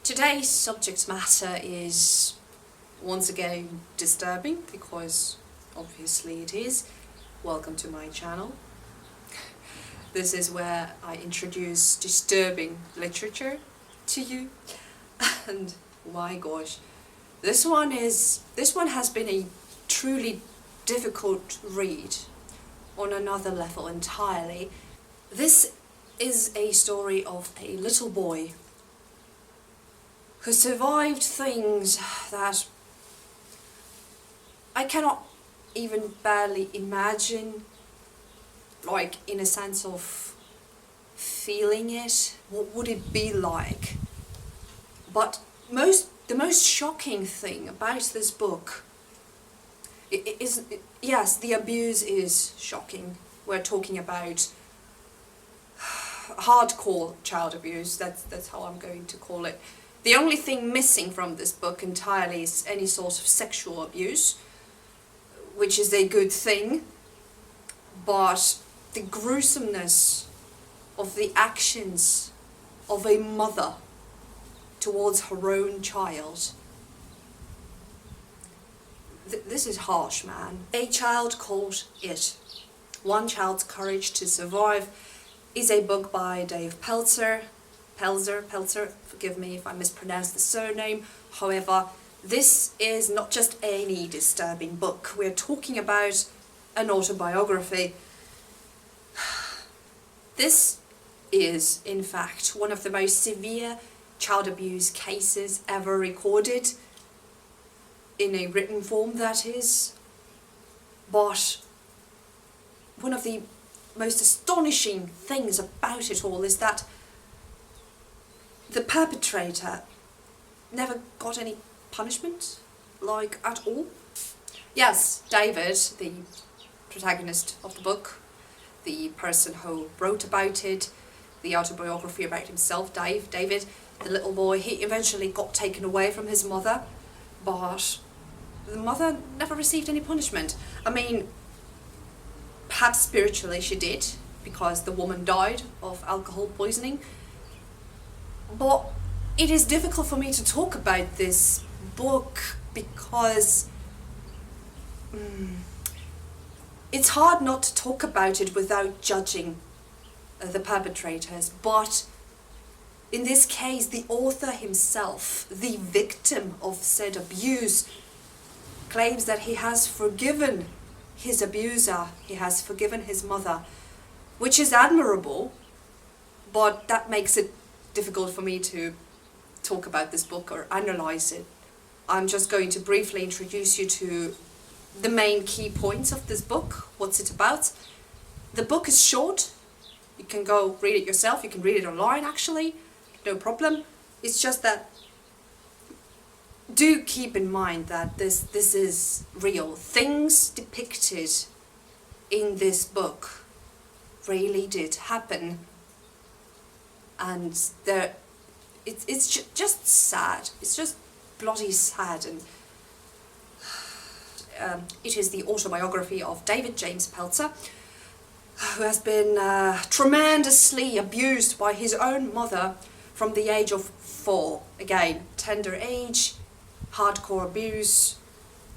Today's subject matter is once again disturbing, because obviously it is. Welcome to my channel. This is where I introduce disturbing literature to you. And my gosh, this one has been a truly difficult read on another level entirely. This is a story of a little boy who survived things that I cannot even barely imagine, like in a sense of feeling it. What would it be like? But the most shocking thing about this book is, yes, the abuse is shocking. We're talking about hardcore child abuse, that's how I'm going to call it. The only thing missing from this book entirely is any sort of sexual abuse, which is a good thing, but the gruesomeness of the actions of a mother towards her own child, this is harsh, man. A Child Called It, One Child's Courage to Survive, is a book by Dave Pelzer. Pelzer, forgive me if I mispronounce the surname. However, this is not just any disturbing book. We're talking about an autobiography. This is, in fact, one of the most severe child abuse cases ever recorded, in a written form, that is. But one of the most astonishing things about it all is that the perpetrator never got any punishment, like at all. Yes, David, the protagonist of the book, the person who wrote about it, the autobiography about himself, David, the little boy, he eventually got taken away from his mother, but the mother never received any punishment. I mean, perhaps spiritually she did, because the woman died of alcohol poisoning. But it is difficult for me to talk about this book because it's hard not to talk about it without judging the perpetrators. But in this case, the author himself, the victim of said abuse, claims that he has forgiven his abuser, he has forgiven his mother, which is admirable, but that makes it difficult for me to talk about this book or analyze it. I'm just going to briefly introduce you to the main key points of this book, what's it about. The book is short, you can go read it yourself, you can read it online actually, no problem. It's just that, do keep in mind that this is real. Things depicted in this book really did happen. And it's just sad. It's just bloody sad. And it is the autobiography of David James Pelzer, who has been tremendously abused by his own mother from the age of 4. Again, tender age, hardcore abuse.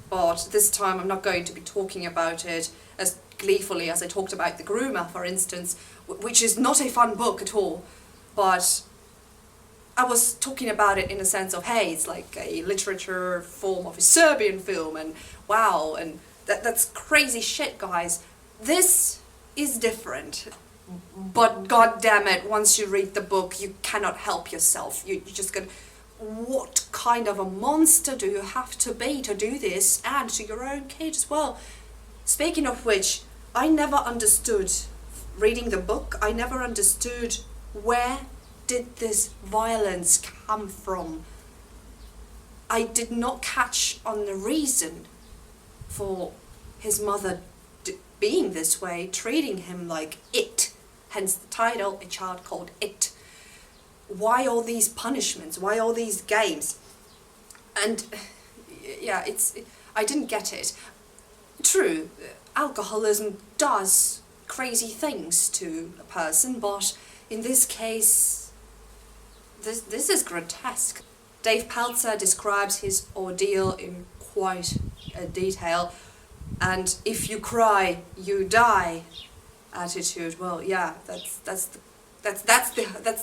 But this time I'm not going to be talking about it as gleefully as I talked about The Groomer, for instance, which is not a fun book at all. But I was talking about it in a sense of, hey, it's like a literature form of a Serbian film, and wow, and that's crazy shit, guys. This is different, but god damn it, once you read the book, you cannot help yourself. You just go, what kind of a monster do you have to be to do this, and to your own kid as well? Speaking of which, I never understood, reading the book, I never understood where did this violence come from. I did not catch on the reason for his mother being this way, treating him like it, hence the title, A Child Called It. Why all these punishments? Why all these games? And yeah, I didn't get it. True, alcoholism does crazy things to a person, but in this case, this is grotesque. Dave Pelzer describes his ordeal in quite a detail, and if you cry, you die attitude. Well, yeah, that's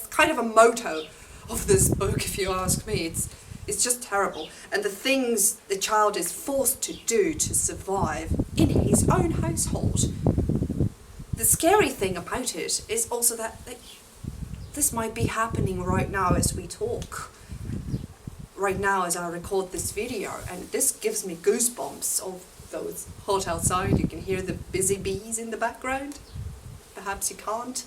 kind of a motto of this book, if you ask me. It's just terrible, and the things the child is forced to do to survive in his own household. The scary thing about it is also that this might be happening right now as we talk, right now as I record this video, and this gives me goosebumps. Although it's hot outside, you can hear the busy bees in the background. Perhaps you can't,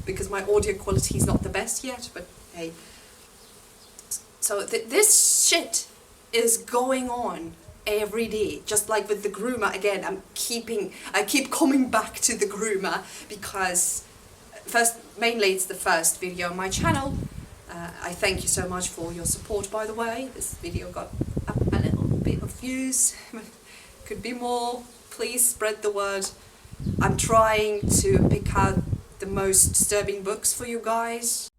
because my audio quality is not the best yet, but hey. So this shit is going on every day, just like with the groomer. Again, I keep coming back to the groomer because mainly it's the first video on my channel. I thank you so much for your support, by the way. This video got up a little bit of views. Could be more. Please spread the word. I'm trying to pick out the most disturbing books for you guys.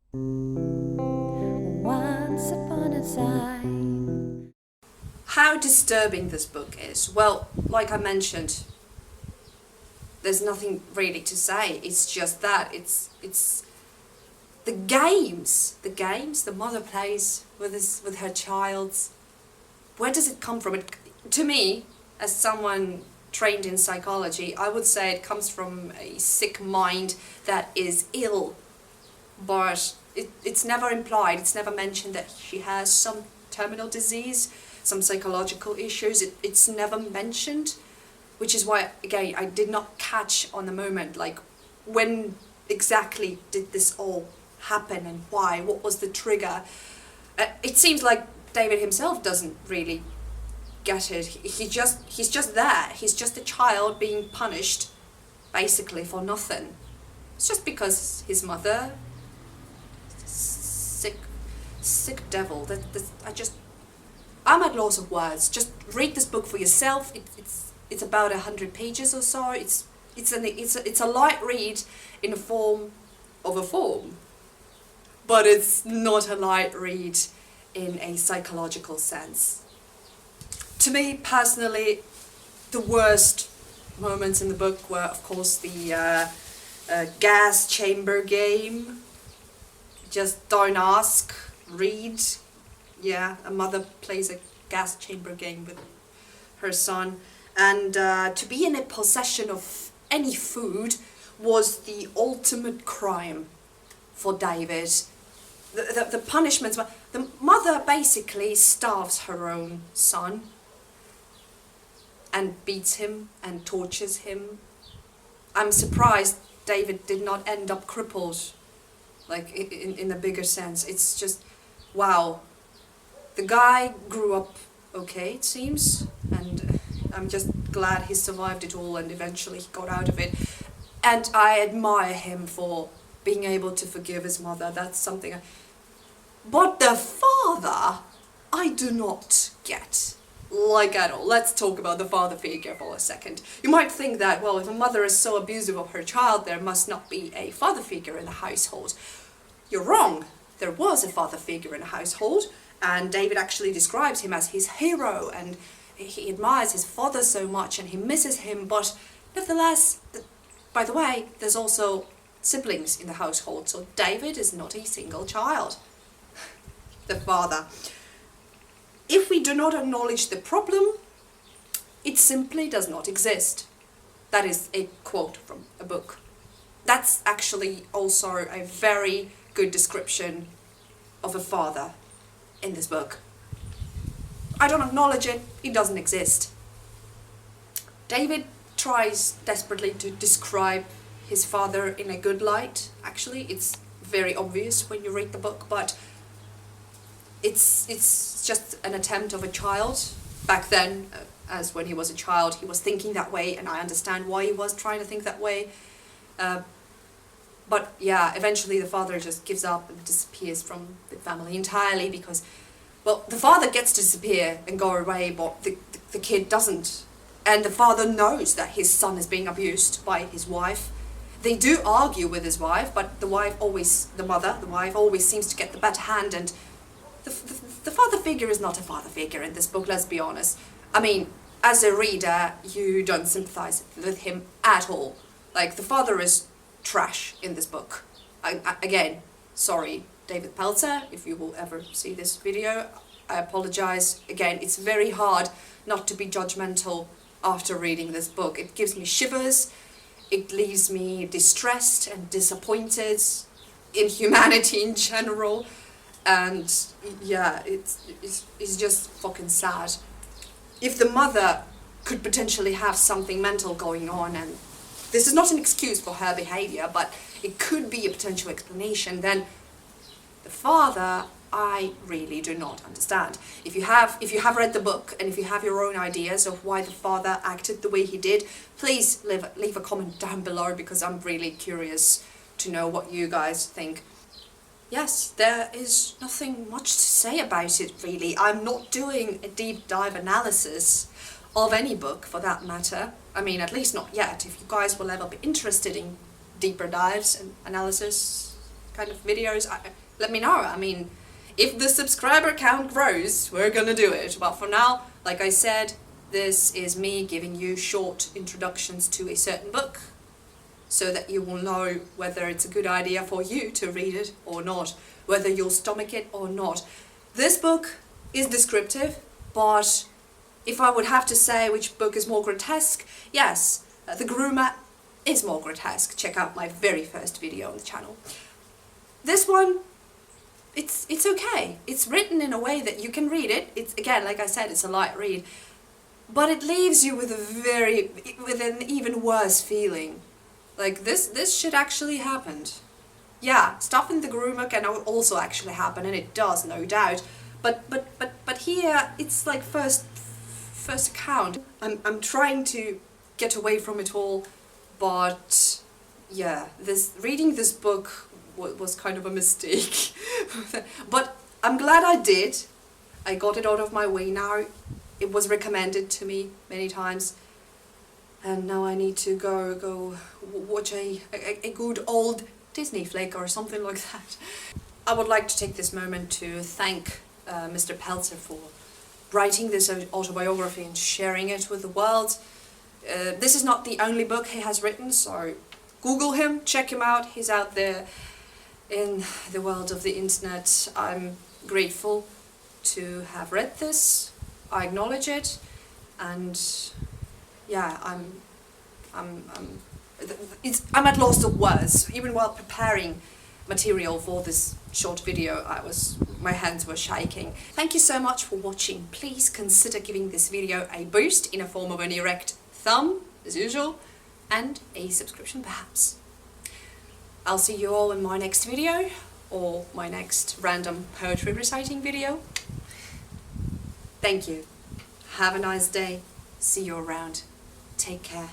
Once upon a time. How disturbing this book is. Well, like I mentioned, there's nothing really to say. It's just that it's the games the mother plays with her child. Where does it come from? To me, as someone trained in psychology, I would say it comes from a sick mind that is ill, but it's never implied, it's never mentioned that she has some terminal disease, some psychological issues. It's never mentioned, which is why, again, I did not catch on the moment, like, when exactly did this all happen and why, what was the trigger. It seems like David himself doesn't really get it. He's just there. He's just a child being punished basically for nothing. It's just because his mother, sick devil. I'm at loss of words. Just read this book for yourself. It's about 100 pages or so. It's a light read in the form of a form, but it's not a light read in a psychological sense. To me personally, the worst moments in the book were, of course, the gas chamber game. Just don't ask, read. Yeah, a mother plays a gas chamber game with her son. And to be in a possession of any food was the ultimate crime for David. The punishments were... The mother basically starves her own son and beats him and tortures him. I'm surprised David did not end up crippled, like in a bigger sense. It's just, wow. The guy grew up okay, it seems, and I'm just glad he survived it all and eventually he got out of it. And I admire him for being able to forgive his mother. That's something But the father, I do not get. Like at all. Let's talk about the father figure for a second. You might think that, well, if a mother is so abusive of her child, there must not be a father figure in the household. You're wrong. There was a father figure in the household, and David actually describes him as his hero, and he admires his father so much and he misses him, but nevertheless, by the way, there's also siblings in the household, so David is not a single child. The father. If we do not acknowledge the problem, it simply does not exist. That is a quote from a book. That's actually also a very good description of a father in this book. I don't acknowledge it, it doesn't exist. David tries desperately to describe his father in a good light. Actually, it's very obvious when you read the book, but it's just an attempt of a child. Back then, as when he was a child, he was thinking that way, and I understand why he was trying to think that way. But yeah, eventually the father just gives up and disappears from the family entirely because, well, the father gets to disappear and go away, but the kid doesn't. And the father knows that his son is being abused by his wife. They do argue with his wife, but the wife always seems to get the better hand, and the the father figure is not a father figure in this book, let's be honest. I mean, as a reader, you don't sympathize with him at all. Like, the father is trash in this book. Again, sorry, David Pelzer, if you will ever see this video, I apologize. Again, it's very hard not to be judgmental after reading this book. It gives me shivers, it leaves me distressed and disappointed in humanity in general, and yeah, it's just fucking sad. If the mother could potentially have something mental going on, and this is not an excuse for her behavior, but it could be a potential explanation, then the father, I really do not understand. If you have read the book, and if you have your own ideas of why the father acted the way he did, please leave a comment down below, because I'm really curious to know what you guys think. Yes, there is nothing much to say about it, really. I'm not doing a deep dive analysis of any book, for that matter. I mean, at least not yet. If you guys will ever be interested in deeper dives and analysis kind of videos, let me know. I mean, if the subscriber count grows, we're gonna do it. But for now, like I said, this is me giving you short introductions to a certain book, so that you will know whether it's a good idea for you to read it or not, whether you'll stomach it or not. This book is descriptive, but if I would have to say which book is more grotesque, yes, The Groomer is more grotesque. Check out my very first video on the channel. This one, it's okay. It's written in a way that you can read it. It's, again, like I said, it's a light read, but it leaves you with an even worse feeling. Like, this shit actually happened. Yeah, stuff in The Groomer can also actually happen, and it does, no doubt. But here, it's like first account. I'm trying to get away from it all, but yeah, reading this book was kind of a mistake. But I'm glad I did. I got it out of my way now. It was recommended to me many times. And now I need to go watch a good old Disney flick or something like that. I would like to take this moment to thank Mr. Pelzer for writing this autobiography and sharing it with the world. This is not the only book he has written, so Google him, check him out. He's out there in the world of the internet. I'm grateful to have read this. I acknowledge it, and yeah, I'm at loss of words. Even while preparing material for this short video, my hands were shaking. Thank you so much for watching. Please consider giving this video a boost in a form of an erect thumb, as usual, and a subscription perhaps. I'll see you all in my next video, or my next random poetry reciting video. Thank you. Have a nice day. See you around. Take care.